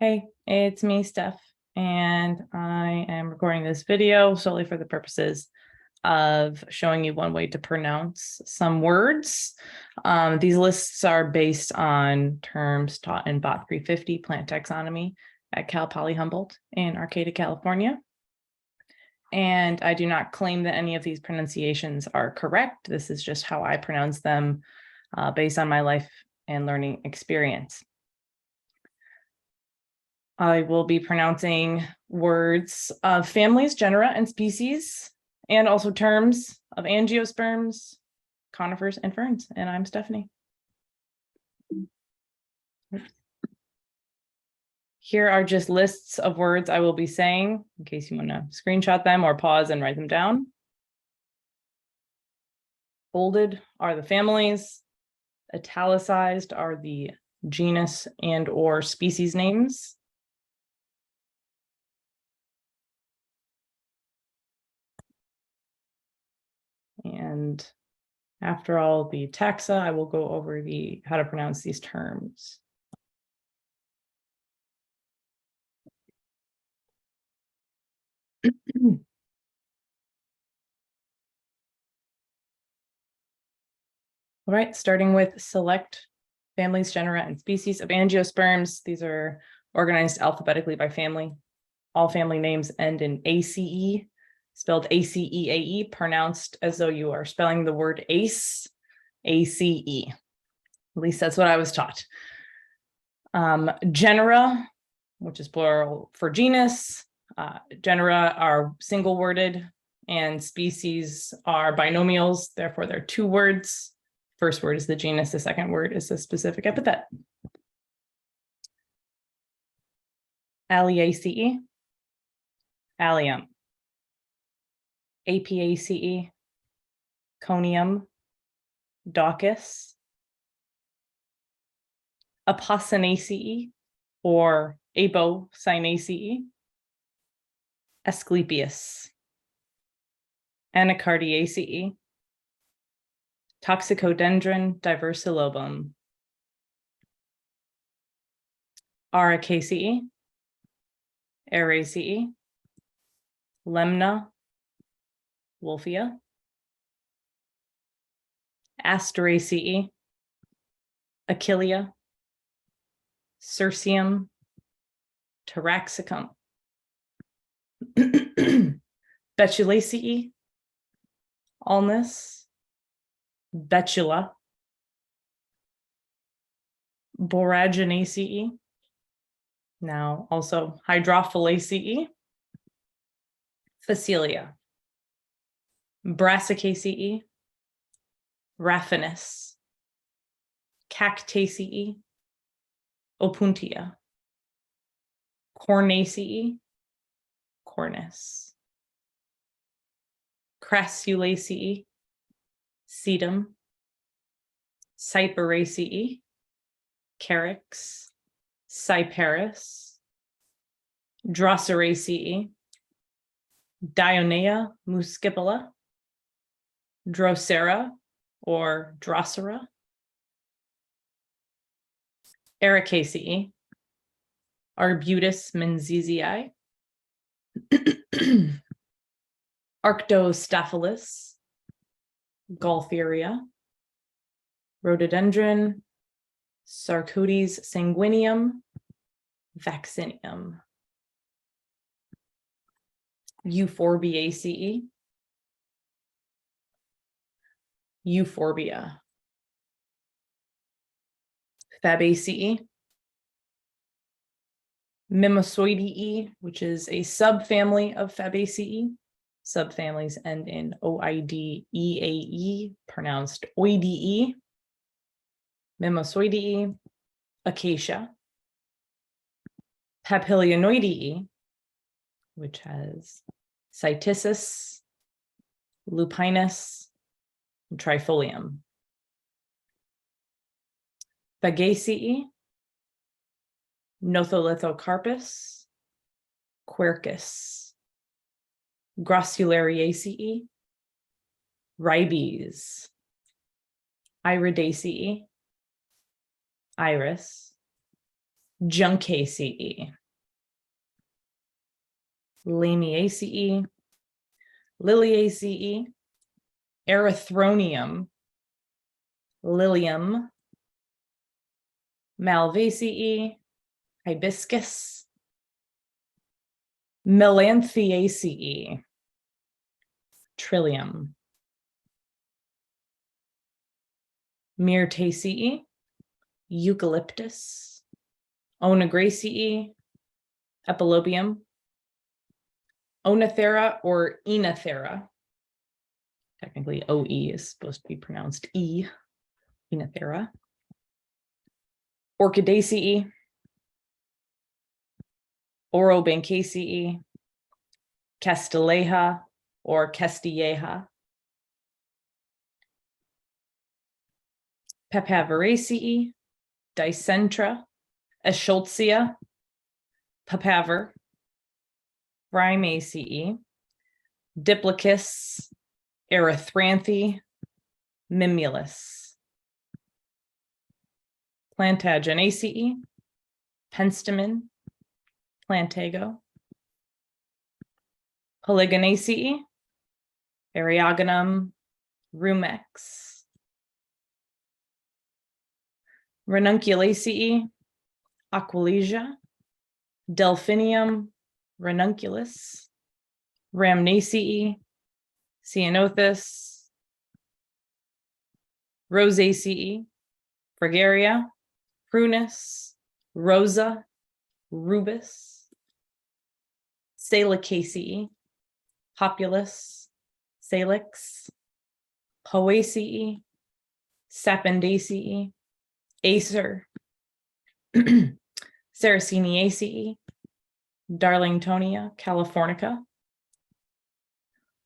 Hey, it's me, Steph, and I am recording this video solely for the purposes of showing you one way to pronounce some words. These lists are based on terms taught in Bot 350 Plant Taxonomy at Cal Poly Humboldt in Arcata, California. And I do not claim that any of these pronunciations are correct. This is just how I pronounce them based on my life and learning experience. I will be pronouncing words of families, genera, and species, and also terms of angiosperms, conifers, and ferns. And I'm Stefani. Here are just lists of words I will be saying in case you want to screenshot them or pause and write them down. Bolded are the families. Italicized are the genus and or species names. And after all the taxa, I will go over how to pronounce these terms. All right, starting with select families, genera, and species of angiosperms. These are organized alphabetically by family. All family names end in ACE, spelled ACEAE, pronounced as though you are spelling the word ace, ACE. At least that's what I was taught. Genera, which is plural for genus. Genera are single worded and species are binomials. Therefore, they're two words. First word is the genus. The second word is the specific epithet. Alliaceae, allium. Apiaceae, conium, daucus. Apocynaceae or Abocynaceae, Asclepias. Anacardiaceae, Toxicodendron diversilobum. Aracaceae, Araceae, Lemna, Wolfia. Asteraceae, Achillea, Cirsium, Taraxacum. Betulaceae, Ulmus, Betula. Boraginaceae, now also Hydrophalaceae. Phacelia. Brassicaceae, Raffinus. Cactaceae, Opuntia. Cornaceae, Cornus. Crassulaceae, Sedum. Cyperaceae, Carex. Cyparis. Drosseraceae, Dionea muscipula. Drosera or Drossera. Ericaceae, Arbutus menziesii. Arctostaphylos, Gaultheria. Rhododendron, Sarcodes sanguineum, vaccinium. Euphorbiaceae, Euphorbia. Fabaceae, Mimosoideae, which is a subfamily of Fabaceae. Subfamilies end in OIDEAE, pronounced oidee. Mimosoideae, Acacia. Papilionoideae, which has Cytisus, Lupinus, and Trifolium. Fagaceae, Notholithocarpus, Quercus. Grossulariaceae, Ribes. Iridaceae, Iris. Juncaceae, Lamiaceae, Liliaceae, Erythronium, Lilium, Malvaceae, Hibiscus, Melanthiaceae, Trillium, Myrtaceae, Eucalyptus, Onagraceae, Epilobium, Oenothera or Oenothera. Technically, OE is supposed to be pronounced E, Oenothera. Orchidaceae, Orobanchaceae, Castelleja or Castilleja, Papaveraceae, Dicentra, Eschscholtzia, Papaver, Rhymaceae, Diplacus, Erythranthe, Mimulus, Plantagenaceae, Penstemon, Plantago, Polygonaceae, Eriogonum, Rumex, Ranunculaceae, Aquilegia, Delphinium, Ranunculus, Rhamnaceae, Ceanothus, Rosaceae, Fragaria, Prunus, Rosa, Rubus, Salicaceae, Populus, Salix, Poaceae, Sapondaceae, Acer, Sarraceniaceae, Darlingtonia californica,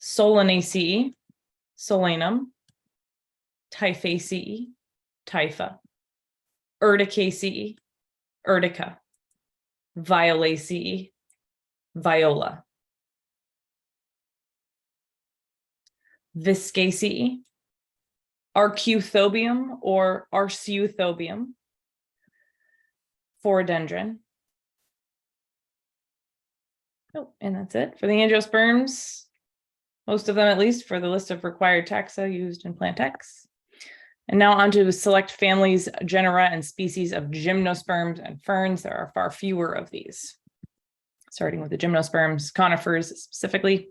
Solanaceae, Solanum, Typhaceae, Typha, Urticaceae, Urtica, Violaceae, Viola, Viscaceae, Archeuthobium or Arceuthobium, Phorodendron. Oh, and that's it for the angiosperms. Most of them, at least, for the list of required taxa used in plant X. And now on to select families, genera, and species of gymnosperms and ferns. There are far fewer of these. Starting with the gymnosperms, conifers specifically.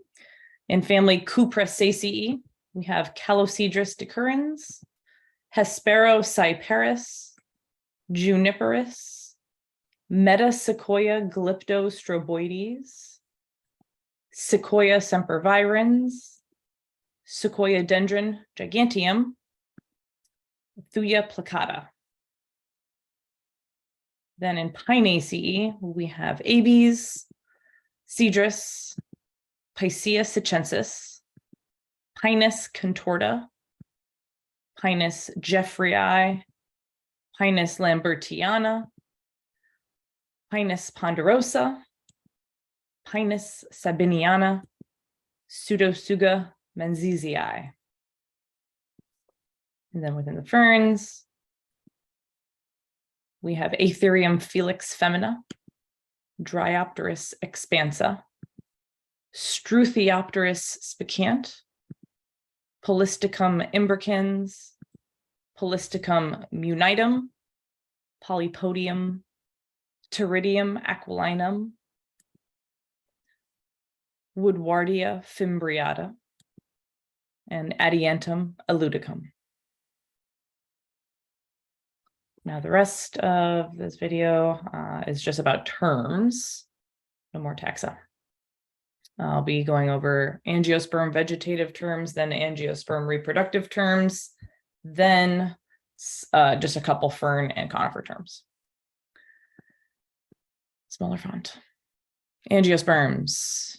In family Cupressaceae, we have Calocedrus decurrens, Hesperocyparis, Juniperus, Metasequoia glyptostroboides, Sequoia sempervirens, Sequoia dendron giganteum, Thuya placata. Then in Pinaceae, we have Abies, Cedrus, Picea sitchensis, Pinus contorta, Pinus jeffreyi, Pinus lambertiana, Pinus ponderosa, Pinus sabiniana, Pseudotsuga menziesii. And then within the ferns, we have Aetherium felix femina, Dryopterus expansa, Struthiopterus spicant, Polisticum imbricans, Polisticum munitum, Polypodium, Pteridium aquilinum, Woodwardia fimbriata, and Adiantum eludicum. Now the rest of this video is just about terms, no more taxa. I'll be going over angiosperm vegetative terms, then angiosperm reproductive terms, then just a couple fern and conifer terms. Smaller font. Angiosperms.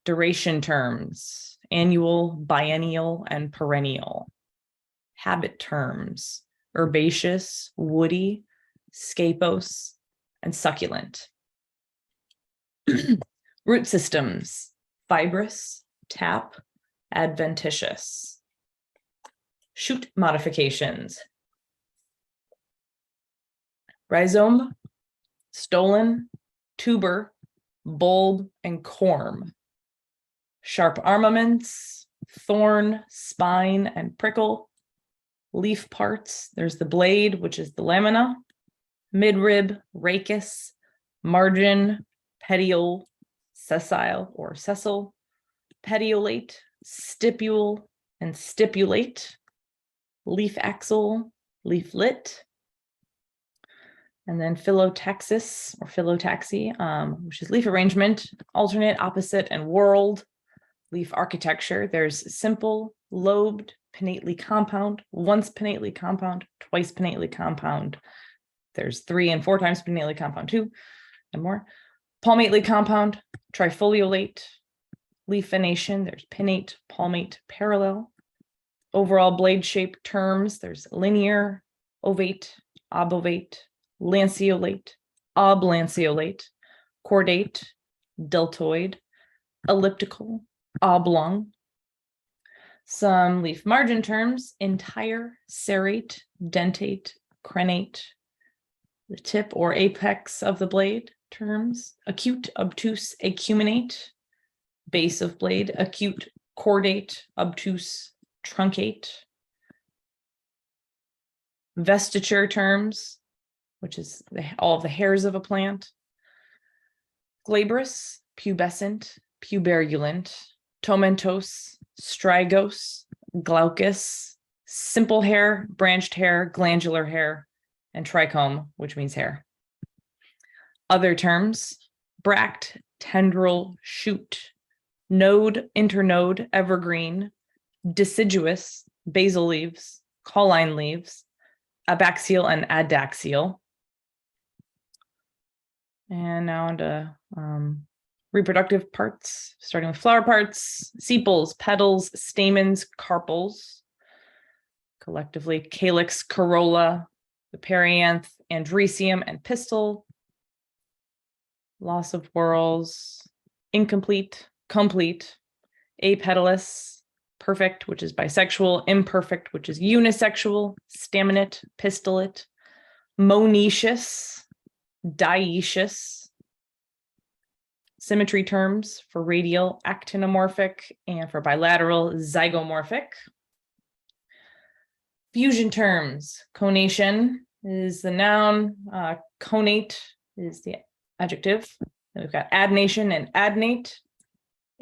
Duration terms, annual, biennial, and perennial. Habit terms, herbaceous, woody, scapose, and succulent. Root systems, fibrous, tap, adventitious. Shoot modifications, rhizome, stolon, tuber, bulb, and corm. Sharp armaments, thorn, spine, and prickle. Leaf parts, there's the blade, which is the lamina, midrib, rachis, margin, petiole, sessile or sessile, petiolate, stipule, and stipulate, leaf axil, leaflet, and then phyllotaxis or phyllotaxy, which is leaf arrangement, alternate, opposite, and whorled. Leaf architecture, there's simple, lobed, pinnately compound, once pinnately compound, twice pinnately compound. There's 3 and 4 times pinnately compound too, and more. Palmately compound, trifoliolate, leaf venation, there's pinnate, palmate, parallel. Overall blade shape terms, there's linear, ovate, obovate, lanceolate, oblanceolate, cordate, deltoid, elliptical, oblong. Some leaf margin terms: entire, serrate, dentate, crenate. The tip or apex of the blade terms: acute, obtuse, acuminate. Base of blade: acute, cordate, obtuse, truncate. Vestiture terms, which is all of the hairs of a plant: glabrous, pubescent, puberulent, tomentose, strigose, glaucous, simple hair, branched hair, glandular hair, and trichome, which means hair. Other terms: bract, tendril, shoot, node, internode, evergreen, deciduous, basal leaves, cauline leaves, abaxial and adaxial. And now onto reproductive parts, starting with flower parts: sepals, petals, stamens, carpels. Collectively, calyx, corolla, the perianth, andrecium, and pistil. Loss of whorls: incomplete, complete, apetalous, perfect, which is bisexual, imperfect, which is unisexual, staminate, pistillate, monoecious, dioecious. Symmetry terms: for radial, actinomorphic, and for bilateral, zygomorphic. Fusion terms: conation is the noun, connate is the adjective. Then we've got adnation and adnate,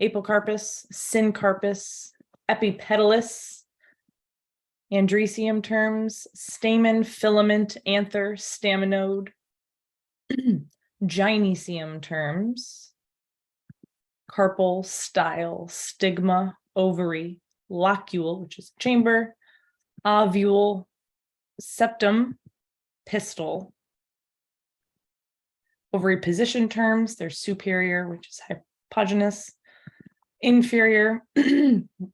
apocarpus, syncarpus, epipetalous. Andrecium terms: stamen, filament, anther, staminode. Gynoecium terms: carpel, style, stigma, ovary, locule, which is chamber, ovule, septum, pistil. Ovary position terms: there's superior, which is hypogynous, inferior,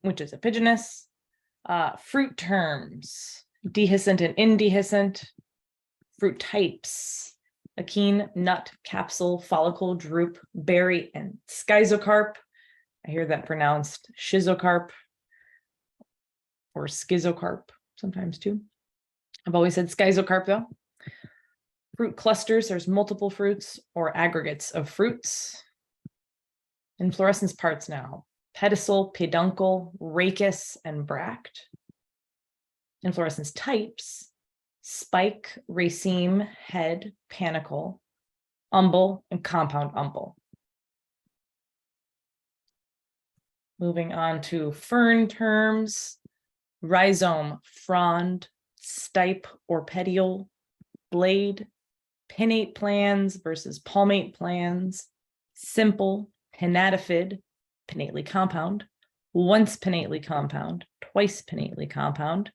which is epigynous. Fruit terms: dehiscent and indehiscent. Fruit types: achene, nut, capsule, follicle, drupe, berry, and schizocarp. I hear that pronounced schizocarp or schizocarp sometimes too. I've always said schizocarp though. Fruit clusters: there's multiple fruits or aggregates of fruits. Inflorescence parts now: pedicel, peduncle, rachis, and bract. Inflorescence types: spike, raceme, head, panicle, umbel, and compound umbel. Moving on to fern terms: rhizome, frond, stipe or petiole, blade, pinnate plans versus palmate plans, simple, pinnatophyid, pinnately compound, once pinnately compound, twice pinnately compound,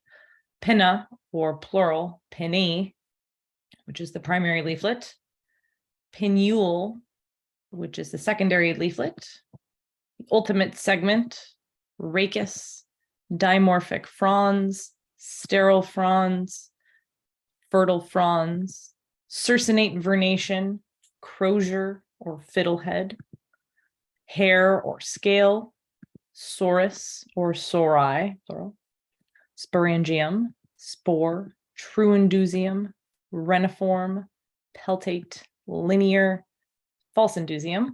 pinna or plural, pinnae, which is the primary leaflet, pinnule, which is the secondary leaflet, the ultimate segment, rachis, dimorphic fronds, sterile fronds, fertile fronds, circinate vernation, crozier or fiddlehead, hair or scale, sorus or sori, plural, sporangium, spore, truandusium, reniform, peltate, linear, false indusium.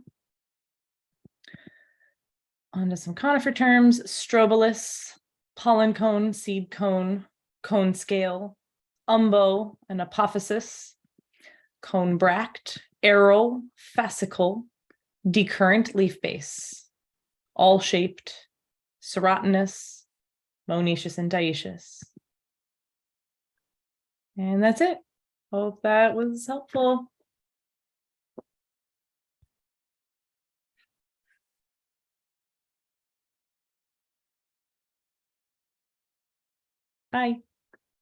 On to some conifer terms: strobilus, pollen cone, seed cone, cone scale, umbo, and apophysis, cone bract, arrow, fascicle, decurrent leaf base, all shaped, serotinous, monoecious, and dioecious. And that's it. Hope that was helpful. Bye.